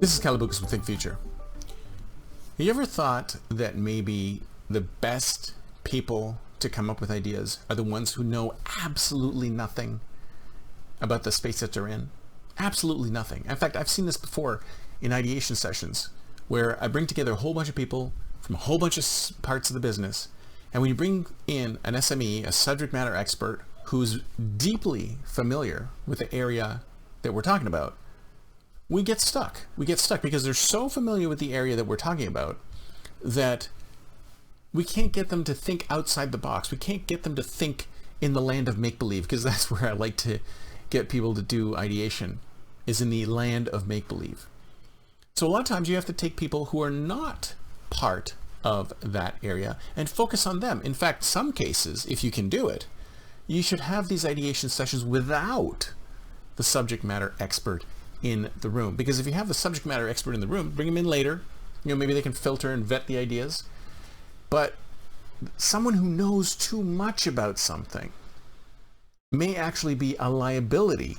This is Calabucas with Think Future. Have you ever thought that maybe the best people to come up with ideas are the ones who know absolutely nothing about the space that they're in? Absolutely nothing. In fact, I've seen this before in ideation sessions where I bring together a whole bunch of people from a whole bunch of parts of the business, and when you bring in an SME, a subject matter expert who's deeply familiar with the area that we're talking about, we get stuck. We get stuck because they're so familiar with the area that we're talking about that we can't get them to think outside the box. We can't get them to think in the land of make-believe, because that's where I like to get people to do ideation, is in the land of make-believe. So a lot of times you have to take people who are not part of that area and focus on them. In fact, some cases, if you can do it, you should have these ideation sessions without the subject matter expert in the room. Because if you have the subject matter expert in the room, bring them in later. Maybe they can filter and vet the ideas. But someone who knows too much about something may actually be a liability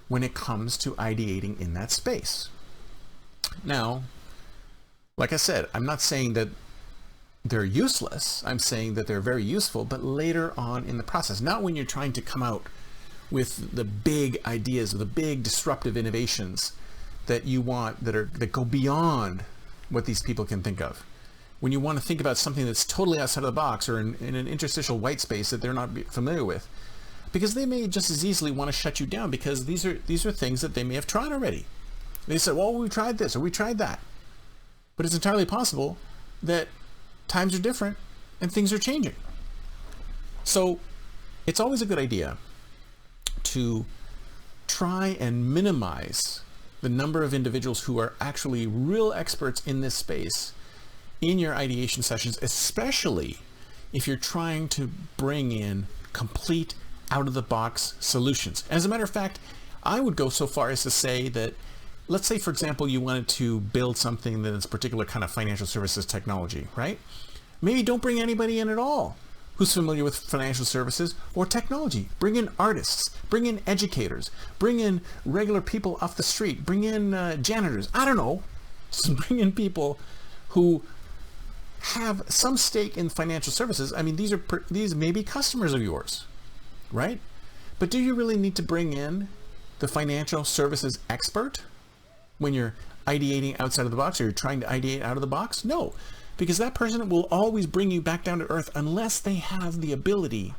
when it comes to ideating in that space. Now, like I said, I'm not saying that they're useless. I'm saying that they're very useful, but later on in the process, not when you're trying to come out with the big ideas, the big disruptive innovations that you want, that go beyond what these people can think of. When you want to think about something that's totally outside of the box, or in an interstitial white space that they're not familiar with, because they may just as easily want to shut you down, because these are things that they may have tried already. They said, well, we tried this or we tried that. But it's entirely possible that times are different and things are changing. So it's always a good idea to try and minimize the number of individuals who are actually real experts in this space in your ideation sessions, especially if you're trying to bring in complete out-of-the-box solutions. As a matter of fact, I would go so far as to say that, let's say, for example, you wanted to build something that is a particular kind of financial services technology, right? Maybe don't bring anybody in at all who's familiar with financial services or technology. Bring in artists, bring in educators, bring in regular people off the street, bring in janitors. I don't know. Just bring in people who have some stake in financial services. I mean, these may be customers of yours, right? But do you really need to bring in the financial services expert when you're ideating outside of the box, or you're trying to ideate out of the box? No, because that person will always bring you back down to earth unless they have the ability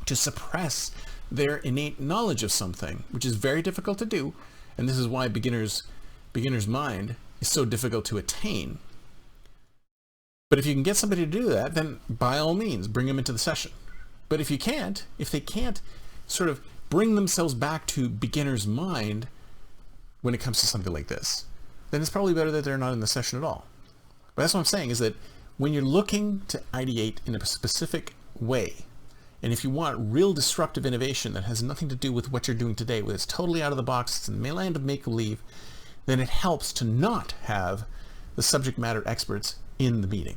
to suppress their innate knowledge of something, which is very difficult to do. And this is why beginner's mind is so difficult to attain. But if you can get somebody to do that, then by all means, bring them into the session. But if they can't sort of bring themselves back to beginner's mind when it comes to something like this, then it's probably better that they're not in the session at all. But that's what I'm saying, is that when you're looking to ideate in a specific way, and if you want real disruptive innovation that has nothing to do with what you're doing today, where it's totally out of the box, it's in the land of make-believe, then it helps to not have the subject matter experts in the meeting.